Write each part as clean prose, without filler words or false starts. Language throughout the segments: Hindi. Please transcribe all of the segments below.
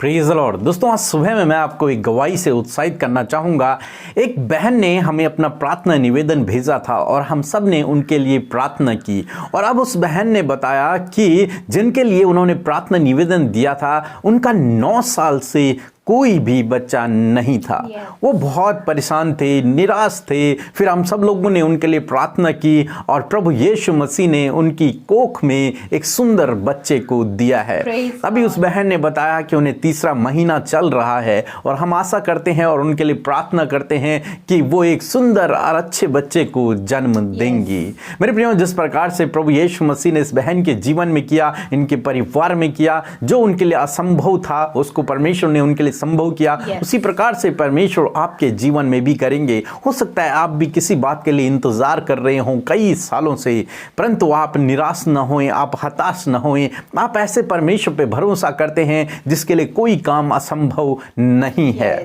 Praise the Lord. दोस्तों, आज सुबह में मैं आपको एक गवाही से उत्साहित करना चाहूँगा। एक बहन ने हमें अपना प्रार्थना निवेदन भेजा था और हम सब ने उनके लिए प्रार्थना की। और अब उस बहन ने बताया कि जिनके लिए उन्होंने प्रार्थना निवेदन दिया था, उनका 9 साल से कोई भी बच्चा नहीं था। वो बहुत परेशान थे, निराश थे। फिर हम सब लोगों ने उनके लिए प्रार्थना की और प्रभु यीशु मसीह ने उनकी कोख में एक सुंदर बच्चे को दिया है। अभी उस बहन ने बताया कि उन्हें तीसरा महीना चल रहा है और हम आशा करते हैं और उनके लिए प्रार्थना करते हैं कि वो एक सुंदर और अच्छे बच्चे को जन्म देंगी। मेरे प्रियो, जिस प्रकार से प्रभु यीशु मसीह ने इस बहन के जीवन में किया, इनके परिवार में किया, जो उनके लिए असंभव था उसको परमेश्वर ने उनके लिए संभव किया, उसी प्रकार से परमेश्वर आपके जीवन में भी करेंगे। हो सकता है आप भी किसी बात के लिए इंतजार कर रहे हो कई सालों से, परंतु आप निराश न होएं, आप हताश न होएं। आप ऐसे परमेश्वर पे भरोसा करते हैं जिसके लिए कोई काम असंभव नहीं है।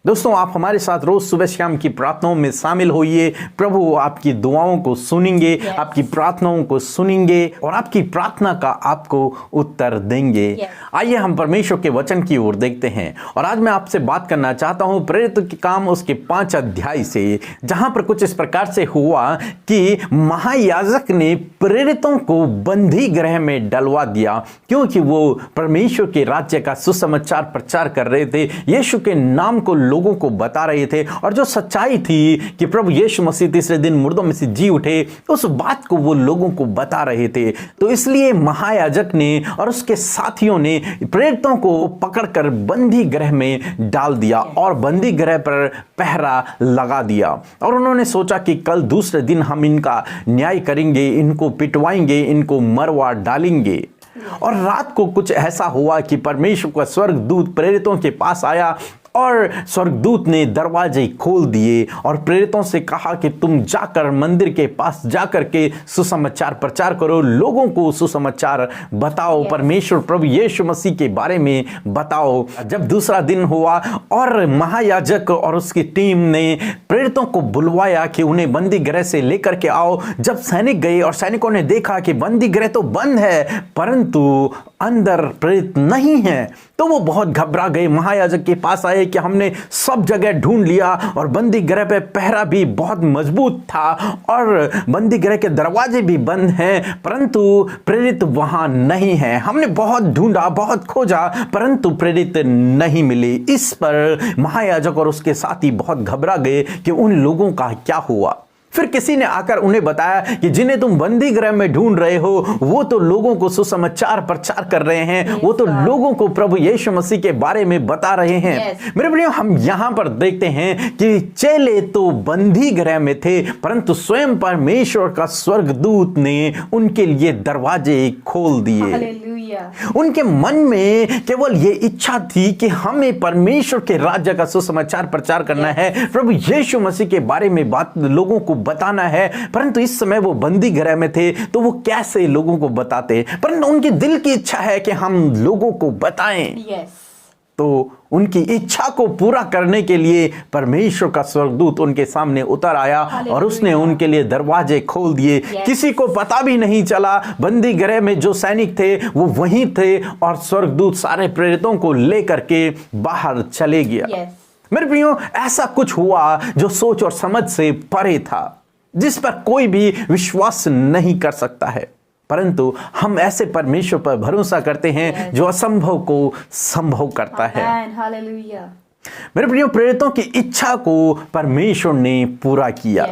दोस्तों, आप हमारे साथ रोज सुबह शाम की प्रार्थनाओं में शामिल होइए। प्रभु आपकी दुआओं को सुनेंगे, आपकी प्रार्थनाओं को सुनेंगे और आपकी प्रार्थना का आपको उत्तर देंगे। आइए हम परमेश्वर के वचन की ओर देखते हैं। और आज मैं आपसे बात करना चाहता हूं प्रेरित के काम उसके 5 अध्याय से, जहां पर कुछ इस प्रकार से हुआ कि महायाजक ने प्रेरितों को बंदी गृह में डलवा दिया, क्योंकि वो परमेश्वर के राज्य का सुसमाचार प्रचार कर रहे थे, यीशु के नाम को लोगों को बता रहे थे। और जो सच्चाई थी कि प्रभु यीशु मसीह तीसरे दिन मुर्दों में से जी उठे, उस बात को वो लोगों को बता रहे थे। तो इसलिए महायाजक ने और उसके साथियों ने प्रेरितों को पकड़कर बंदी गृह में डाल दिया और बंदी गृह पर पहरा लगा दिया। और उन्होंने सोचा कि कल दूसरे दिन हम इनका न्याय करेंगे, इनको पिटवाएंगे, इनको मरवा डालेंगे। और रात को कुछ ऐसा हुआ कि परमेश्वर का स्वर्गदूत प्रेरितों के पास आया और स्वर्गदूत ने दरवाजे खोल दिए और प्रेरितों से कहा कि तुम जाकर मंदिर के पास जाकर के सुसमाचार प्रचार करो, लोगों को सुसमाचार बताओ, परमेश्वर प्रभु यीशु मसीह के बारे में बताओ। जब दूसरा दिन हुआ और महायाजक और उसकी टीम ने प्रेरितों को बुलवाया कि उन्हें बंदी गृह से लेकर के आओ, जब सैनिक गए और सैनिकों ने देखा कि बंदी गृह तो बंद है परंतु अंदर प्रेरित नहीं है, तो वो बहुत घबरा गए। महायाजक के पास आए कि हमने सब जगह ढूंढ लिया और बंदी गृह पे पहरा भी बहुत मजबूत था और बंदी गृह के दरवाजे भी बंद हैं, परंतु प्रेरित वहां नहीं है। हमने बहुत ढूंढा, बहुत खोजा, परंतु प्रेरित नहीं मिले। इस पर महायाजक और उसके साथी बहुत घबरा गए कि उन लोगों का क्या हुआ। फिर किसी ने आकर उन्हें बताया कि जिन्हें तुम बंदी गृह में ढूंढ रहे हो वो तो लोगों को सुसमाचार प्रचार कर रहे हैं, वो तो लोगों को प्रभु यीशु मसीह के बारे में बता रहे हैं। मेरे प्रियो, हम यहां पर देखते हैं कि चेले तो बंदी गृह में थे, परंतु स्वयं परमेश्वर का स्वर्गदूत ने उनके लिए दरवाजे खोल दिए। उनके मन में केवल ये इच्छा थी कि हमें परमेश्वर के राज्य का सुसमाचार प्रचार करना है, प्रभु यीशु मसीह के बारे में बात लोगों को बताना है। परंतु इस समय वो बंदी गृह में थे, तो वो कैसे लोगों को बताते? परंतु उनके दिल की इच्छा है कि हम लोगों को बताएं। तो उनकी इच्छा को पूरा करने के लिए परमेश्वर का स्वर्गदूत उनके सामने उतर आया और उसने उनके लिए दरवाजे खोल दिए। किसी को पता भी नहीं चला। बंदी गृह में जो सैनिक थे वो वहीं थे और स्वर्गदूत सारे प्रेरितों को लेकर के बाहर चले गया। मेरे प्रियो, ऐसा कुछ हुआ जो सोच और समझ से परे था, जिस पर कोई भी विश्वास नहीं कर सकता है। परंतु हम ऐसे परमेश्वर पर भरोसा करते हैं जो असंभव को संभव करता है। मेरे प्रियो, प्रेरितों की इच्छा को परमेश्वर ने पूरा किया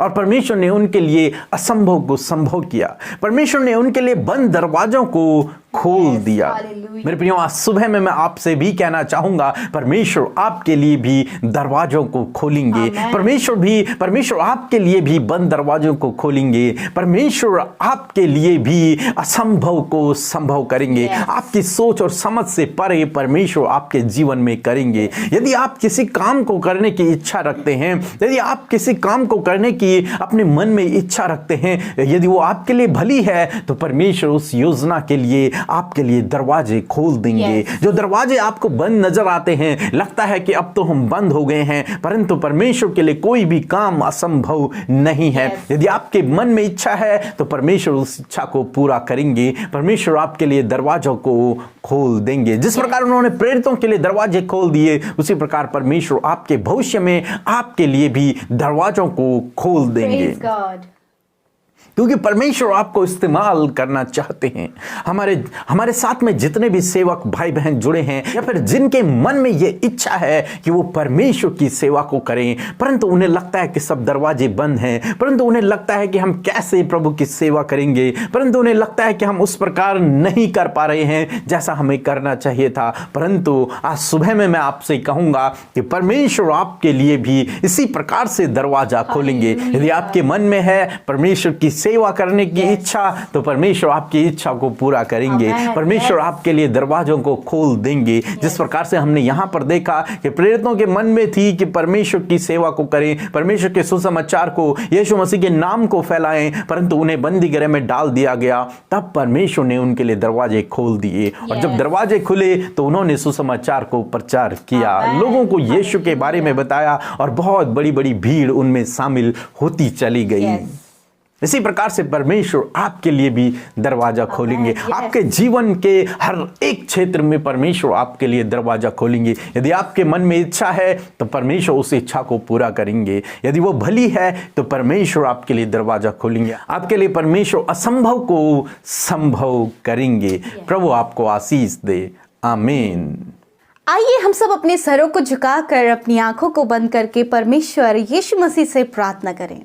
और परमेश्वर ने उनके लिए असंभव को संभव किया। परमेश्वर ने उनके लिए बंद दरवाजों को खोल दिया। मेरे प्रियो, आज सुबह में मैं आपसे भी कहना चाहूंगा, परमेश्वर आपके लिए भी दरवाजों को खोलेंगे। परमेश्वर आपके लिए भी बंद दरवाजों को खोलेंगे। परमेश्वर आपके लिए भी असंभव को संभव करेंगे। आपकी सोच और समझ से परे परमेश्वर आपके जीवन में करेंगे। यदि आप किसी काम को करने की इच्छा रखते हैं, यदि आप किसी काम को करने की अपने मन में इच्छा रखते हैं, यदि वो आपके लिए भली है, तो परमेश्वर उस योजना के लिए आपके लिए दरवाजे खोल देंगे। जो दरवाजे आपको बंद नजर आते हैं, लगता है कि अब तो हम बंद हो गए हैं, परंतु परमेश्वर के लिए कोई भी काम असंभव नहीं है। यदि आपके मन में इच्छा है तो परमेश्वर उस इच्छा को पूरा करेंगे। परमेश्वर आपके लिए दरवाजों को खोल देंगे। जिस प्रकार उन्होंने प्रेरितों के लिए दरवाजे खोल दिए, उसी प्रकार परमेश्वर आपके भविष्य में आपके लिए भी दरवाजों को खोल देंगे, क्योंकि परमेश्वर आपको इस्तेमाल करना चाहते हैं। हमारे साथ में जितने भी सेवक भाई बहन जुड़े हैं, या फिर जिनके मन में ये इच्छा है कि वो परमेश्वर की सेवा को करें, परंतु उन्हें लगता है कि सब दरवाजे बंद हैं, परंतु उन्हें लगता है कि हम कैसे प्रभु की सेवा करेंगे, परंतु उन्हें लगता है कि हम उस प्रकार नहीं कर पा रहे हैं जैसा हमें करना चाहिए था। परंतु आज सुबह में मैं आपसे कहूंगा कि परमेश्वर आपके लिए भी इसी प्रकार से दरवाजा खोलेंगे। यदि आपके मन में है परमेश्वर की सेवा करने की इच्छा, तो परमेश्वर आपकी इच्छा को पूरा करेंगे। परमेश्वर आपके लिए दरवाजों को खोल देंगे। जिस प्रकार से हमने यहां पर देखा कि प्रेरितों के मन में थी कि परमेश्वर की सेवा को करें, परमेश्वर के सुसमाचार को, यीशु मसीह के नाम को फैलाएं, परंतु उन्हें बंदी गृह में डाल दिया गया। तब परमेश्वर ने उनके लिए दरवाजे खोल दिए, और जब दरवाजे खुले तो उन्होंने सुसमाचार को प्रचार किया, लोगों को यीशु के बारे में बताया, और बहुत बड़ी बड़ी भीड़ उनमें शामिल होती चली गई। इसी प्रकार से परमेश्वर आपके लिए भी दरवाजा खोलेंगे। आपके जीवन के हर एक क्षेत्र में परमेश्वर आपके लिए दरवाजा खोलेंगे। यदि आपके मन में इच्छा है तो परमेश्वर उस इच्छा को पूरा करेंगे। यदि वो भली है तो परमेश्वर आपके लिए दरवाजा खोलेंगे। आपके लिए परमेश्वर असंभव को संभव करेंगे। प्रभु आपको आशीष दे। आमीन। आइए हम सब अपने सरों को झुकाकर, अपनी आंखों को बंद करके परमेश्वर यीशु मसीह से प्रार्थना करें।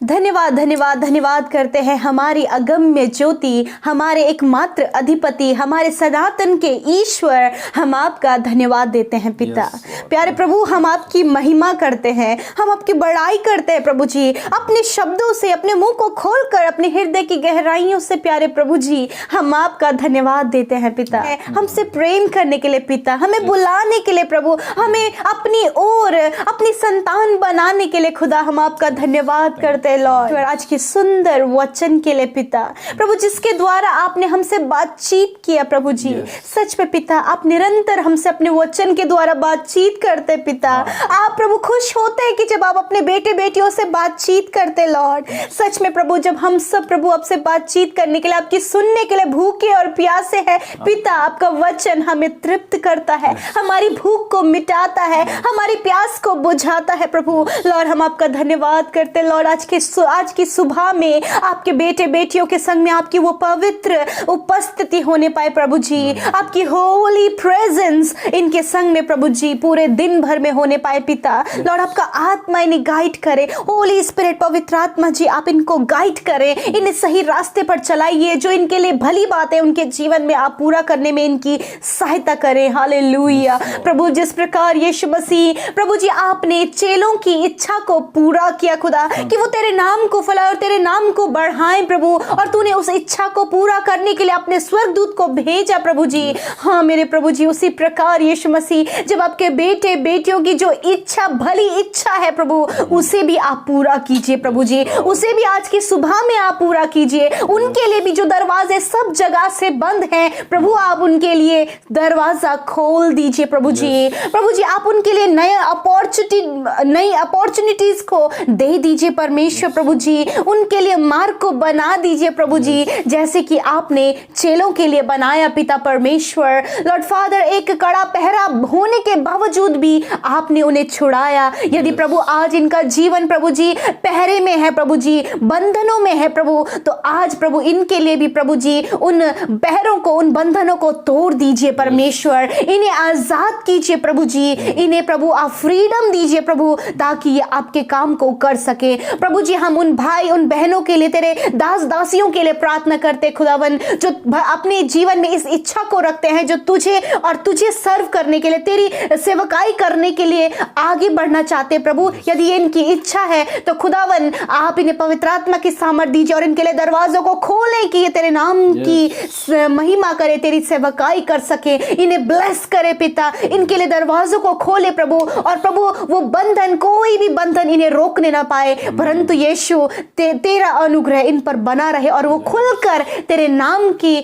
धन्यवाद धन्यवाद धन्यवाद करते हैं हमारी अगम्य ज्योति, हमारे एकमात्र अधिपति, हमारे सनातन के ईश्वर। हम आपका धन्यवाद देते हैं पिता। प्यारे प्रभु, हम आपकी महिमा करते हैं, हम आपकी बड़ाई करते हैं प्रभु जी। अपने शब्दों से, अपने मुंह को खोलकर, अपने हृदय की गहराइयों से प्यारे प्रभु जी हम आपका धन्यवाद देते हैं पिता। हमसे प्रेम करने के लिए पिता, हमें बुलाने के लिए प्रभु, हमें अपनी ओर अपनी संतान बनाने के लिए खुदा हम आपका धन्यवाद करते लॉर्ड। आज के सुंदर वचन के लिए पिता प्रभु, जिसके द्वारा आपने हमसे बातचीत किया प्रभु जी। सच में पिता, आप निरंतर हमसे अपने वचन के द्वारा बातचीत करते पिता। आप प्रभु खुश होते हैं कि जब आप अपने बेटे बेटियों से बातचीत करते लॉर्ड। सच में प्रभु, जब हम सब प्रभु आपसे बातचीत करने के लिए, आपकी सुनने के लिए भूखे और प्यासे हैं पिता, आपका वचन हमें तृप्त करता है, हमारी भूख को मिटाता है, हमारी प्यास को बुझाता है प्रभु। लॉर्ड हम आपका धन्यवाद करते लॉर्ड। आज की सुबह में आपके बेटे बेटियों के संग में आपकी वो पवित्र उपस्थिति होने पाए प्रभु जी। आपकी होली प्रेजेंस इनके संग में प्रभु जी पूरे दिन भर में होने पाए पिता। लॉर्ड आपका आत्मा इन्हें गाइड करे। होली स्पिरिट, पवित्र आत्मा जी, आप इनको गाइड करें, इन्हें सही रास्ते पर चलाइए। जो इनके लिए भली बात है उनके जीवन में आप पूरा करने में इनकी सहायता करें। हालेलुया प्रभु। जिस प्रकार यीशु मसीह प्रभु जी आपने चेलों की इच्छा को पूरा किया खुदा, कि वो तेरे नाम को फैलाए और तेरे नाम को बढ़ाएं प्रभु, और तूने उस इच्छा को पूरा करने के लिए अपने स्वर्गदूत को भेजा प्रभु जी। हाँ मेरे प्रभु जी, उसी प्रकार यीशु मसीह जब आपके बेटे बेटियों की जो इच्छा, भली इच्छा है प्रभु, उसे भी आप पूरा कीजिए प्रभु जी। उसे भी आज की सुबह में आप पूरा कीजिए। उनके लिए भी जो दरवाजे सब जगह से बंद हैं प्रभु, आप उनके लिए दरवाजा खोल दीजिए प्रभु जी। प्रभु जी आप उनके लिए नई अपॉर्चुनिटीज को दे दीजिए परमेश्वर प्रभु जी। उनके लिए मार्ग को बना दीजिए प्रभु जी, जैसे कि आपने चेलों के लिए बनाया पिता परमेश्वर। लॉर्ड फादर, एक कड़ा पहरा होने के बावजूद भी आपने उन्हें छुड़ाया। यदि प्रभु आज इनका जीवन प्रभु जी पहरे में है प्रभु जी, बंधनों में है प्रभु, तो आज प्रभु इनके लिए भी प्रभु जी उन पहरों को, उन बंधनों को तोड़ दीजिए परमेश्वर। इन्हें आजाद कीजिए प्रभु जी। इन्हें प्रभु आप फ्रीडम दीजिए प्रभु, ताकि ये आपके काम को कर सके प्रभु जी। हम उन भाई उन बहनों के लिए, तेरे दास दासियों के लिए प्रार्थना करते खुदावन, जो अपने जीवन में इस इच्छा को रखते हैं, जो तुझे और तुझे सर्व करने के लिए, तेरी सेवकाई करने के लिए आगे बढ़ना चाहते प्रभु। यदि ये इनकी इच्छा है तो खुदावन आप इन्हें पवित्र आत्मा की सामर्थ दीजिए और इनके लिए दरवाजों को खोले कि ये तेरे नाम की महिमा करे, तेरी सेवकाई कर सके। इन्हें ब्लेस करे पिता, इनके लिए दरवाजों को खोले प्रभु, और प्रभु वो बंधन, कोई भी बंधन इन्हें रोकने ना पाए, परंतु यीशु तेरा अनुग्रह इन पर बना रहे और वो खुलकर तेरे नाम की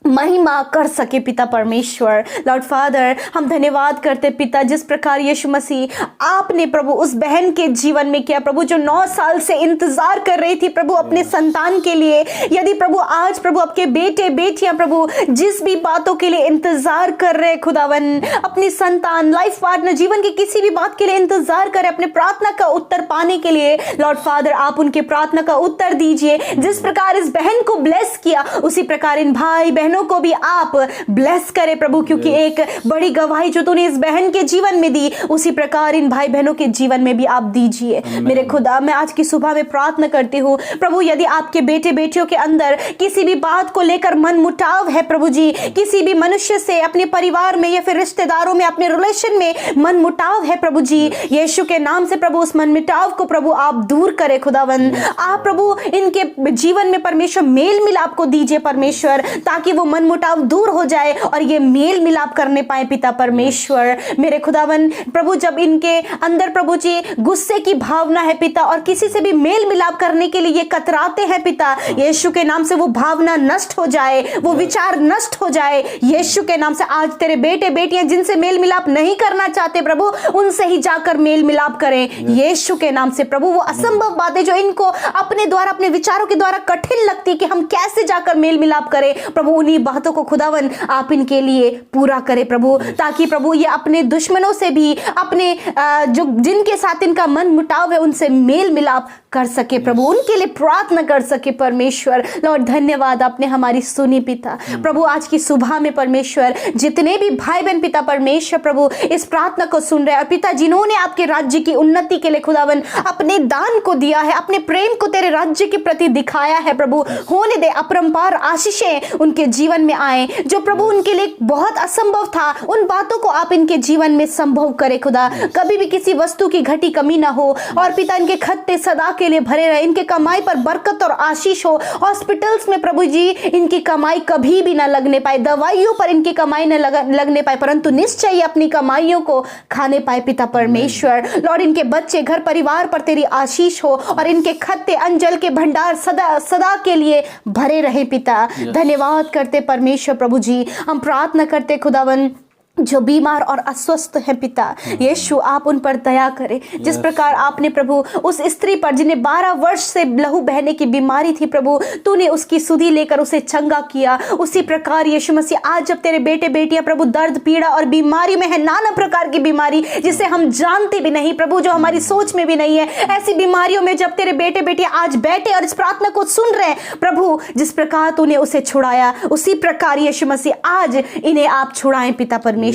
महिमा कर सके पिता परमेश्वर। लॉर्ड फादर, हम धन्यवाद करते पिता, जिस प्रकार यीशु मसीह आपने प्रभु उस बहन के जीवन में किया प्रभु, जो 9 साल से इंतजार कर रही थी प्रभु अपने संतान के लिए। यदि प्रभु आज प्रभु आपके बेटे बेटियां प्रभु जिस भी बातों के लिए इंतजार कर रहे खुदावन, अपनी संतान, लाइफ पार्टनर, जीवन की किसी भी बात के लिए इंतजार कर रहे, अपने प्रार्थना का उत्तर पाने के लिए, लॉर्ड फादर आप उनके प्रार्थना का उत्तर दीजिए। जिस प्रकार इस बहन को ब्लेस किया, उसी प्रकार इन भाई बहनों को भी आप ब्लेस करें प्रभु, क्योंकि एक बड़ी गवाही जो तूने इस बहन के जीवन में दी, उसी प्रकार इन भाई बहनों के जीवन में भी आप दीजिए। मेरे खुदा, मैं आज की सुबह में प्रार्थना करती हूँ प्रभु, यदि आपके बेटे बेटियों के अंदर किसी भी बात को लेकर मन मुटाव है प्रभु जी, किसी भी मनुष्य से, अपने परिवार में या फिर रिश्तेदारों में, अपने रिलेशन में मन मुटाव है प्रभु जी, यीशु के नाम से प्रभु उस मन मुटाव को प्रभु आप दूर करें खुदावन। आप प्रभु इनके जीवन में परमेश्वर मेल मिलाप को दीजिए परमेश्वर, ताकि वो मन मुटाव दूर हो जाए और ये मेल मिलाप करने पाए पिता परमेश्वर। मेरे खुदावन प्रभु, जब इनके अंदर प्रभु जी गुस्से की भावना है पिता, और किसी से भी मेल मिलाप करने के लिए ये कतराते हैं पिता, यीशु के नाम से वो भावना नष्ट हो जाए, वो विचार नष्ट हो जाए यीशु के नाम से। आज तेरे बेटे बेटियां जिनसे मेल मिलाप नहीं करना चाहते प्रभु, उनसे ही जाकर मेल मिलाप करें यीशु के नाम से प्रभु। वो असंभव बातें जो इनको अपने द्वारा, अपने विचारों के द्वारा कठिन लगती कि हम कैसे जाकर मेल मिलाप करें प्रभु, उन्हीं बातों को खुदावन आप इनके लिए पूरा करें प्रभु, ताकि प्रभु ये अपने दुश्मनों से भी, अपने जो जिनके साथ इनका मन मुटाव है, उनसे मेल मिलाप कर सके प्रभु, उनके लिए प्रार्थना कर सके परमेश्वर। लॉर्ड धन्यवाद, आपने हमारी सुनी पिता प्रभु। आज की सुबह में परमेश्वर जितने भी भाई बहन पिता परमेश्वर प्रभु इस प्रार्थना को सुन रहे हैं, और पिता जिन्होंने आपके राज्य की उन्नति के लिए खुदावन अपने दान को दिया है, अपने प्रेम को तेरे राज्य के प्रति दिखाया है प्रभु, होने दे अपरंपार आशीषें उनके जीवन में आए, जो प्रभु उनके लिए बहुत असंभव था, उन बातों को आप इनके जीवन में संभव करे खुदा। कभी भी किसी वस्तु की घटी कमी ना हो, और पिता इनके खत्ते सदा के लिए भरे रहे, इनके कमाई पर बरकत और आशीष हो। हॉस्पिटल्स में प्रभु जी इनकी कमाई कभी भी ना लगने पाए, दवाइयों पर इनकी कमाई न लगने पाए, परंतु निश्चय अपनी कमाइयों को खाने पाए पिता परमेश्वर। लॉर्ड इनके बच्चे, घर परिवार पर तेरी आशीष हो, और इनके खत्ते अंजल के भंडार सदा सदा के लिए भरे रहे पिता। धन्यवाद करते परमेश्वर प्रभु जी, हम प्रार्थना करते खुदावन जो बीमार और अस्वस्थ है पिता, यीशु आप उन पर दया करें। जिस प्रकार आपने प्रभु उस स्त्री पर जिन्हें 12 वर्ष से लहू बहने की बीमारी थी प्रभु, तूने उसकी सुधि लेकर उसे चंगा किया, उसी प्रकार यीशु मसीह आज जब तेरे बेटे बेटियां प्रभु दर्द पीड़ा और बीमारी में है, नाना प्रकार की बीमारी जिसे हम जानते भी नहीं प्रभु, जो हमारी सोच में भी नहीं है, ऐसी बीमारियों में जब तेरे बेटे बेटियां आज बैठे और इस प्रार्थना को सुन रहे हैं प्रभु, जिस प्रकार तूने उसे छुड़ाया, उसी प्रकार यीशु मसीह आज इन्हें आप छुड़ाएं पिता परमेश्वर।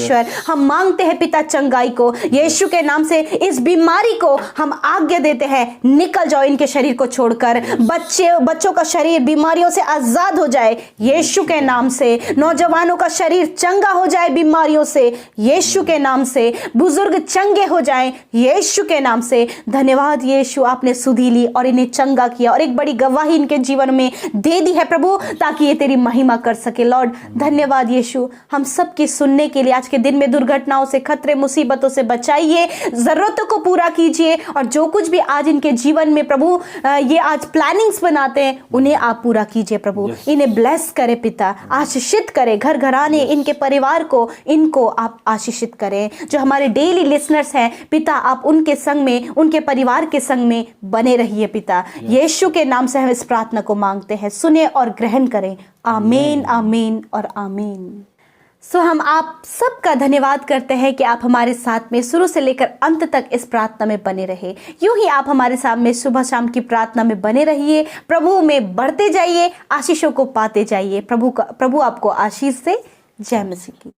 हम मांगते हैं पिता चंगाई को, यीशु के नाम से इस बीमारी को हम आज्ञा देते हैं, निकल जाओ इनके शरीर को छोड़कर। बच्चों का शरीर बीमारियों से आजाद हो जाए यीशु के नाम से, नौजवानों का शरीर चंगा हो जाए बीमारियों से यीशु के नाम से, बुजुर्ग चंगे हो जाएं यीशु के नाम से। धन्यवाद यीशु, आपने सुधि ली और इन्हें चंगा किया, और एक बड़ी गवाही इनके जीवन में दे दी है प्रभु, ताकि ये तेरी महिमा कर सके। लॉर्ड धन्यवाद यीशु, हम सबकी सुनने के लिए आज के दिन में दुर्घटनाओं से, खतरे मुसीबतों से बचाइए, जरूरतों को पूरा कीजिए, और जो कुछ भी आज इनके जीवन में प्रभु ये आज प्लानिंग्स बनाते हैं उन्हें आप पूरा कीजिए प्रभु। इन्हें ब्लेस करे पिता, आशीषित करे, घर घराने इनके परिवार को, इनको आप आशीषित करें। जो हमारे डेली लिसनर्स हैं पिता, आप उनके संग में, उनके परिवार के संग में बने रहिए पिता। यीशु के नाम से हम इस प्रार्थना को मांगते हैं, सुने और ग्रहण करें। आमीन, आमीन और आमीन। हम आप सबका धन्यवाद करते हैं कि आप हमारे साथ में शुरू से लेकर अंत तक इस प्रार्थना में बने रहे। यूं ही आप हमारे सामने सुबह शाम की प्रार्थना में बने रहिए, प्रभु में बढ़ते जाइए, आशीषों को पाते जाइए। प्रभु आपको आशीष दे। जय मसीह की।